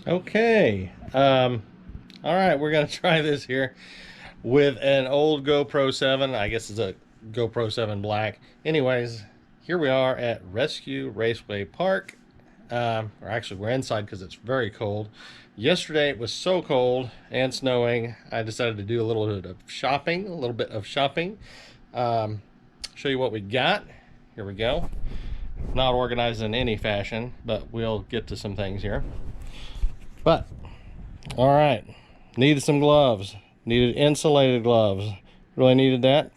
Okay. All right, we're gonna try this here with an old GoPro 7. I guess it's a GoPro 7 Black. Anyways, here we are at Rescue Raceway Park. Or actually, we're inside because it's very cold. Yesterday it was so cold and snowing. I decided to do a little bit of shopping. Show you what we got. Here we go. Not organized in any fashion, but we'll get to some things here. But all right, needed some gloves, needed insulated gloves, really needed that.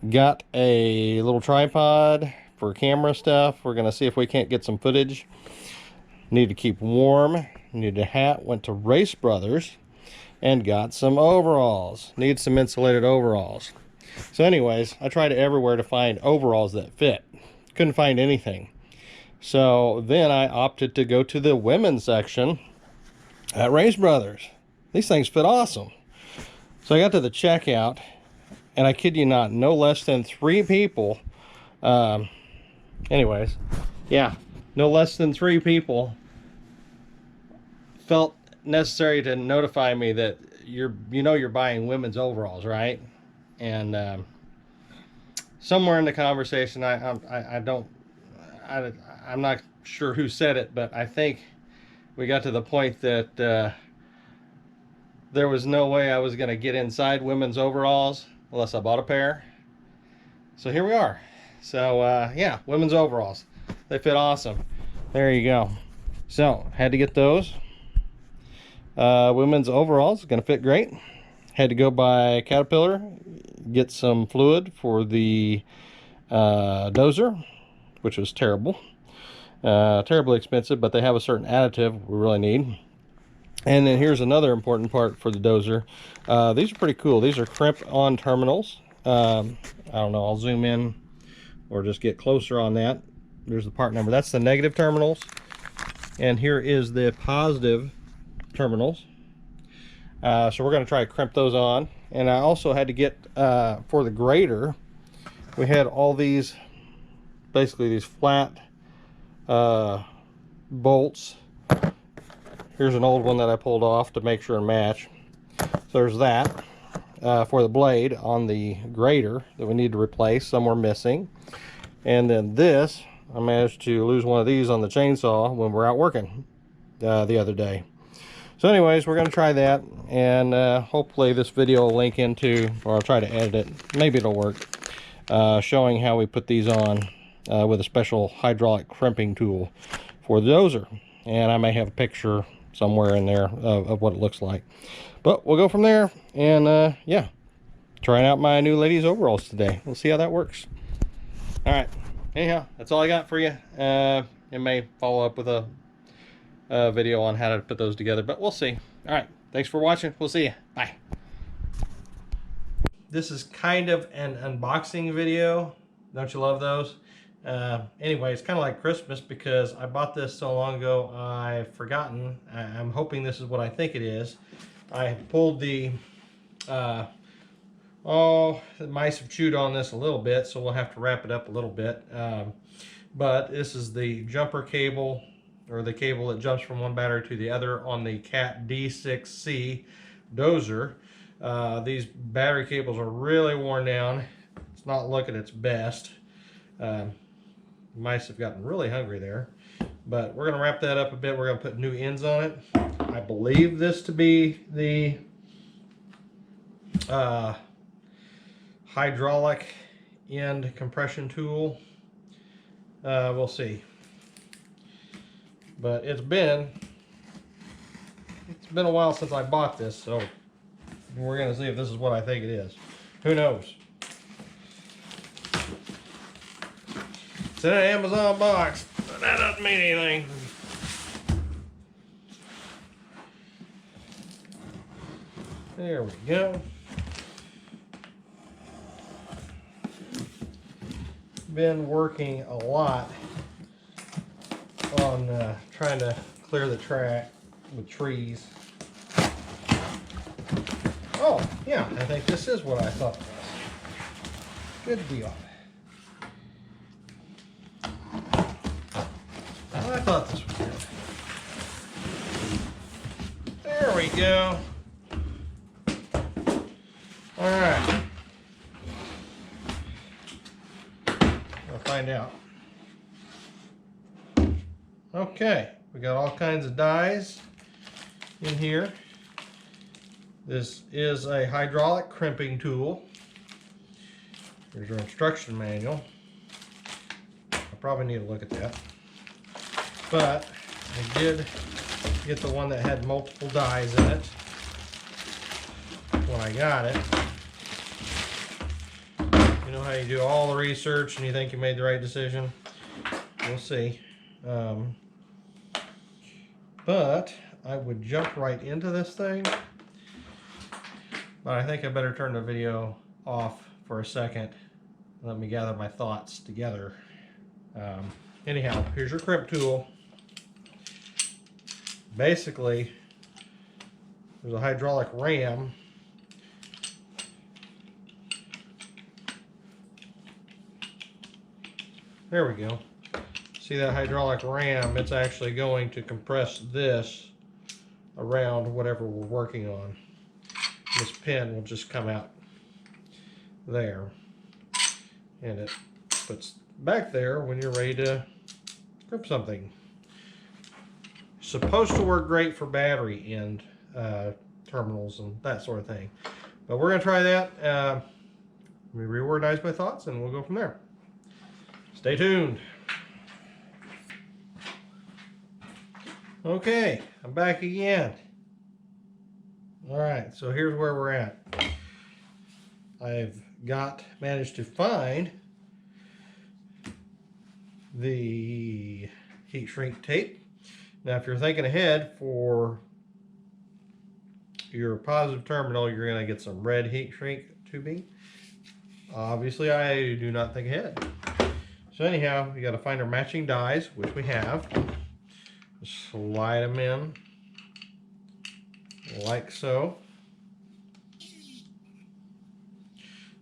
Got a little tripod for camera stuff. We're gonna see if we can't get some footage. Need to keep warm, needed a hat. Went to Race Brothers and got some overalls. Need some insulated overalls. So anyways, I tried everywhere to find overalls that fit. Couldn't find anything. So then I opted to go to the women's section at Race Brothers. These things fit awesome. So I got to the checkout, and I kid you not, no less than 3 people. Anyways, yeah, no less than 3 people felt necessary to notify me that you're buying women's overalls, right? And somewhere in the conversation, I'm not sure who said it, but I think we got to the point that there was no way I was going to get inside women's overalls unless I bought a pair. So here we are. So yeah, women's overalls. They fit awesome. There you go. So had to get those. Women's overalls, going to fit great. Had to go by Caterpillar, get some fluid for the dozer, which was terrible. Terribly expensive, but they have a certain additive we really need. And then here's another important part for the dozer. These are pretty cool. These are crimp on terminals. I don't know, I'll zoom in or just get closer on that. There's the part number. That's the negative terminals. And here is the positive terminals. So we're going to try to crimp those on. And I also had to get, for the grater, we had all these, basically these flat bolts. Here's an old one that I pulled off to make sure and match. So there's that for the blade on the grater that we need to replace. Some were missing. And then this, I managed to lose one of these on the chainsaw when we're out working the other day. So anyways, we're going to try that, and hopefully this video will link into, or I'll try to edit it, maybe it'll work, showing how we put these on with a special hydraulic crimping tool for the dozer. And I may have a picture somewhere in there of what it looks like. But we'll go from there, and yeah, trying out my new ladies overalls today. We'll see how that works. All right, anyhow, that's all I got for you. It may follow up with a video on how to put those together, but we'll see. All right, thanks for watching. We'll see you. Bye. This is kind of an unboxing video. Don't you love those? Anyway, it's kind of like Christmas because I bought this so long ago I've forgotten. I'm hoping this is what I think it is. I pulled the the mice have chewed on this a little bit, so we'll have to wrap it up a little bit. But this is the jumper cable, or the cable that jumps from one battery to the other on the Cat D6C Dozer. These battery cables are really worn down. It's not looking its best. Mice have gotten really hungry there. But we're going to wrap that up a bit. We're going to put new ends on it. I believe this to be the hydraulic end compression tool. We'll see. But it's been a while since I bought this, so we're going to see if this is what I think it is. Who knows? It's in an Amazon box, but that doesn't mean anything. There we go. Been working a lot on trying to clear the track with trees. Oh, yeah, I think this is what I thought it was. Good deal. I thought this was good. we go. All right. We'll find out. Okay, we got all kinds of dies in here. This is a hydraulic crimping tool. Here's your instruction manual. I probably need to look at that. But I did get the one that had multiple dies in it when I got it. You know how you do all the research and you think you made the right decision? We'll see. But I would jump right into this thing. But I think I better turn the video off for a second. Let me gather my thoughts together. Anyhow, here's your crimp tool. Basically, there's a hydraulic ram. There we go. See that hydraulic ram? It's actually going to compress this around whatever we're working on. This pin will just come out there, and it puts back there when you're ready to grip something. Supposed to work great for battery end terminals and that sort of thing, but we're going to try that. Let me reorganize my thoughts and we'll go from there. Stay tuned. Okay, I'm back again. Alright, so here's where we're at. I've managed to find the heat shrink tape. Now if you're thinking ahead for your positive terminal, you're going to get some red heat shrink tubing. Obviously I do not think ahead. So anyhow, we got to find our matching dies, which we have. Slide them in like so.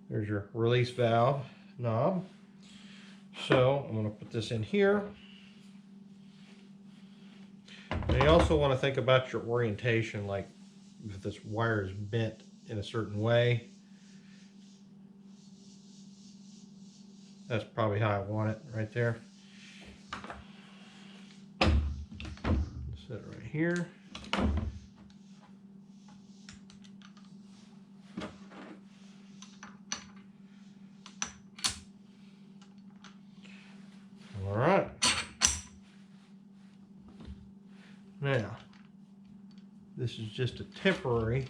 There's your release valve knob. So I'm going to put this in here. And you also want to think about your orientation, like if this wire is bent in a certain way. That's probably how I want it right there. Set it right here. All right. Now, this is just a temporary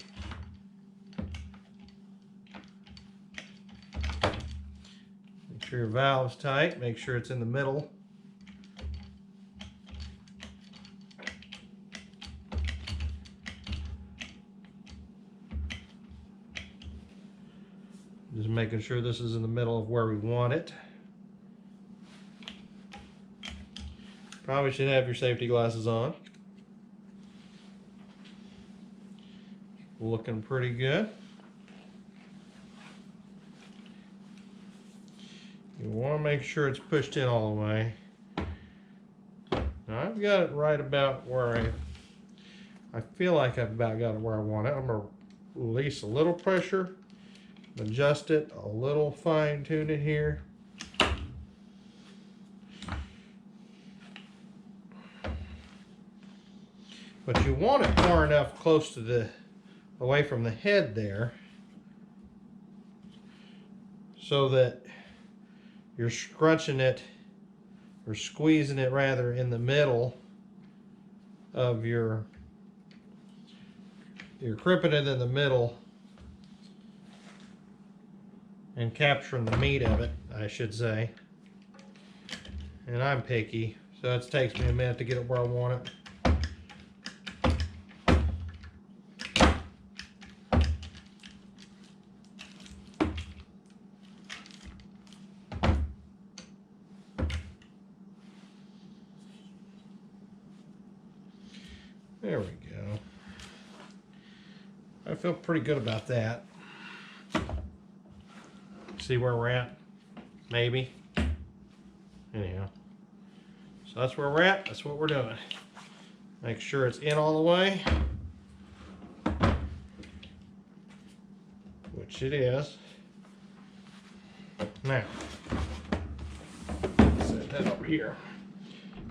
make sure your valve's tight, make sure it's in the middle. Just making sure this is in the middle of where we want it. Probably should have your safety glasses on. Looking pretty good. You want to make sure it's pushed in all the way. Now I've got it right about where I feel like I've about got it where I want it. I'm going to release a little pressure, adjust it a little, fine tune it here. But you want it far enough close to the away from the head there so that you're scrunching it or squeezing it rather in the middle of you're crimping it in the middle and capturing the meat of it, I should say. And I'm picky, so it takes me a minute to get it where I want it. There we go. I feel pretty good about that. See where we're at? Maybe. Anyhow. So that's where we're at. That's what we're doing. Make sure it's in all the way. which it is. Now, set that over here.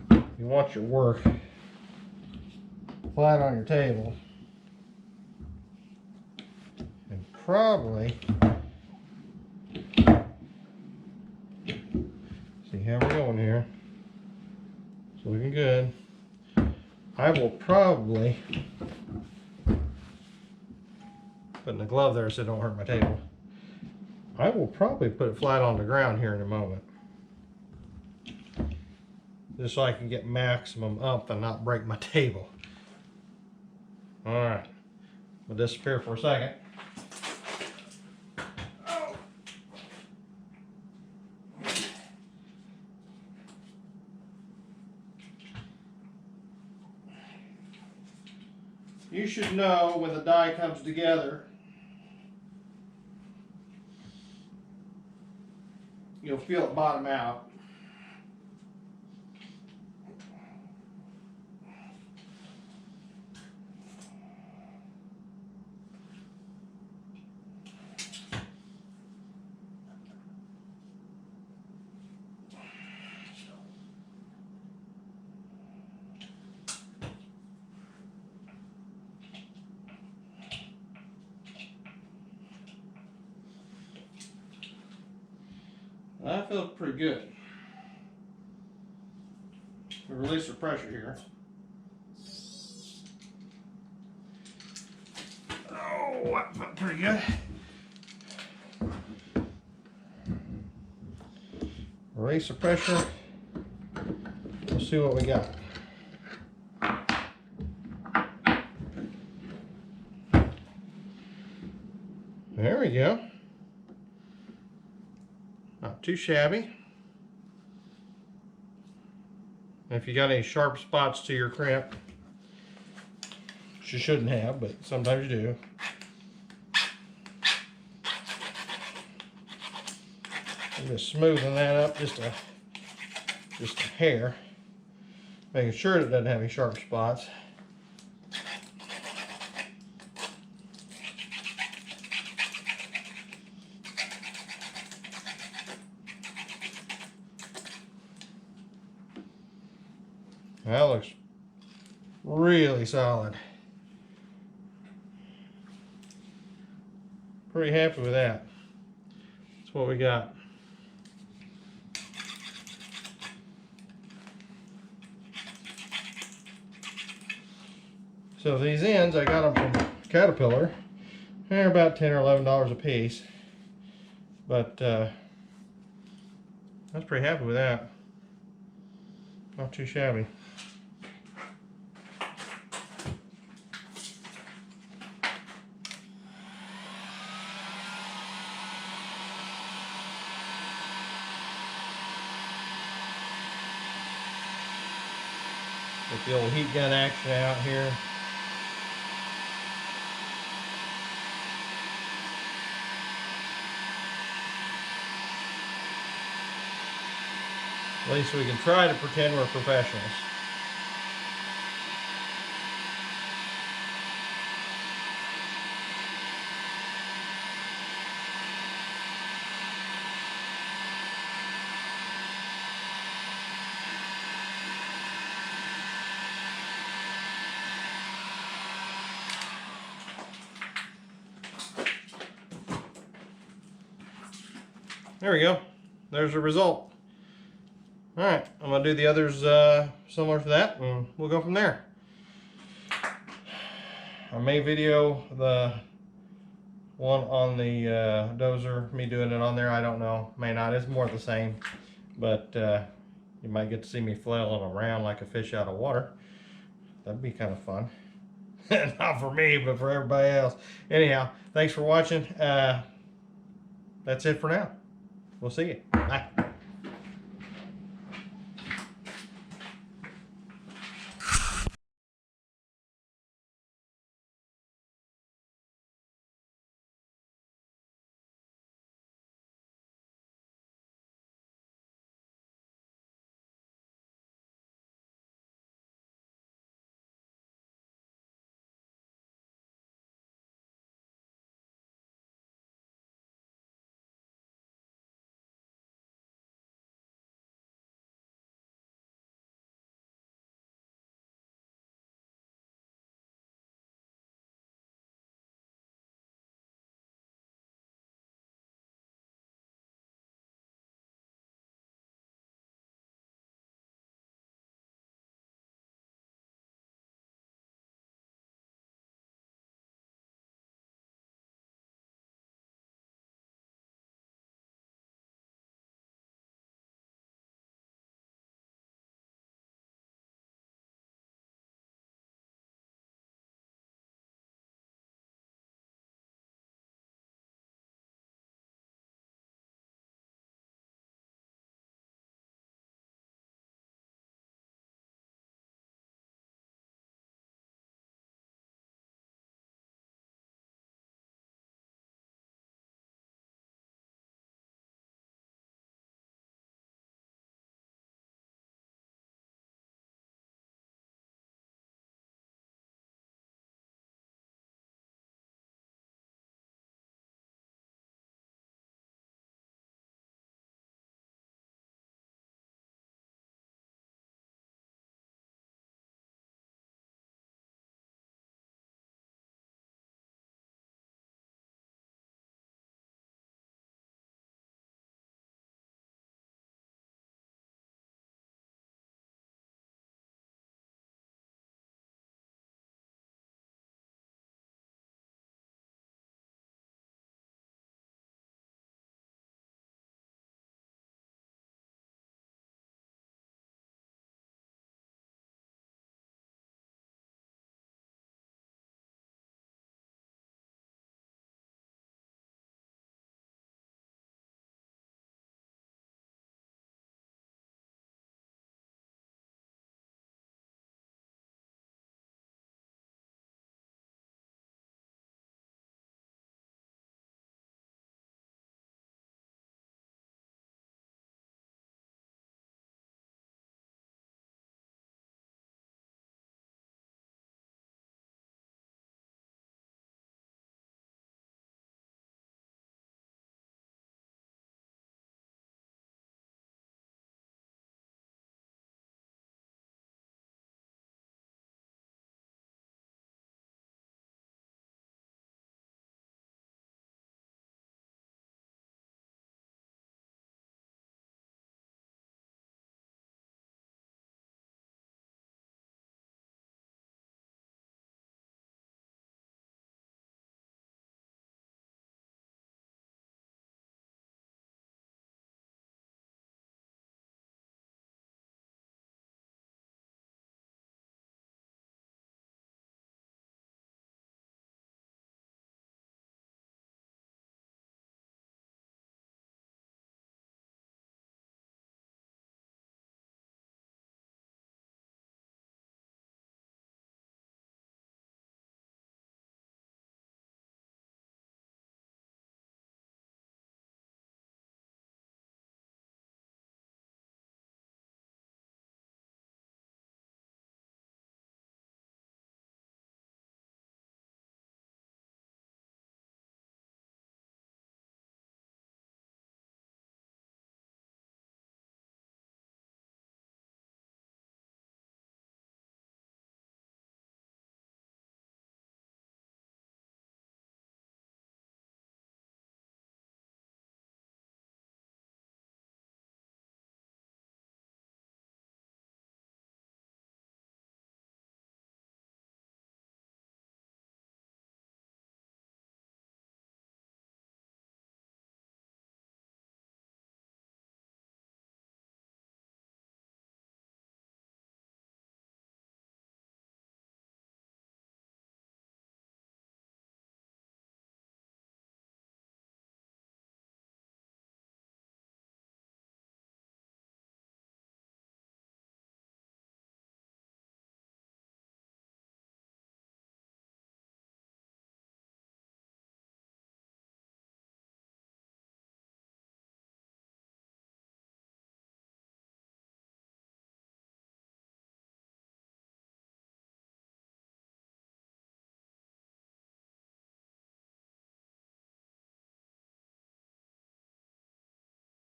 You want your work flat on your table. And probably, see how we're going here. It's looking good. I will probably, putting the glove there so it don't hurt my table. I will probably put it flat on the ground here in a moment. Just so I can get maximum up and not break my table. Alright. I'll disappear for a second. Oh. You should know when the die comes together, you'll feel it bottom out. That feels pretty good. We release the pressure here. Oh, that felt pretty good. Release the pressure. Let's see what we got. There we go. Not too shabby. If you got any sharp spots to your crimp, which you shouldn't have, but sometimes you do. I'm just smoothing that up just a hair, making sure it doesn't have any sharp spots. That looks really solid. Pretty happy with that. That's what we got. So these ends, I got them from Caterpillar. They're about $10 or $11 a piece. But I was pretty happy with that. Not too shabby. Get the old heat gun action out here. At least we can try to pretend we're professionals. There we go. There's the result. Alright, I'm going to do the others similar to that, and we'll go from there. I may video the one on the dozer, me doing it on there, I don't know. May not, it's more the same. But you might get to see me flailing around like a fish out of water. That'd be kind of fun. Not for me, but for everybody else. Anyhow, thanks for watching. That's it for now. We'll see you. Bye.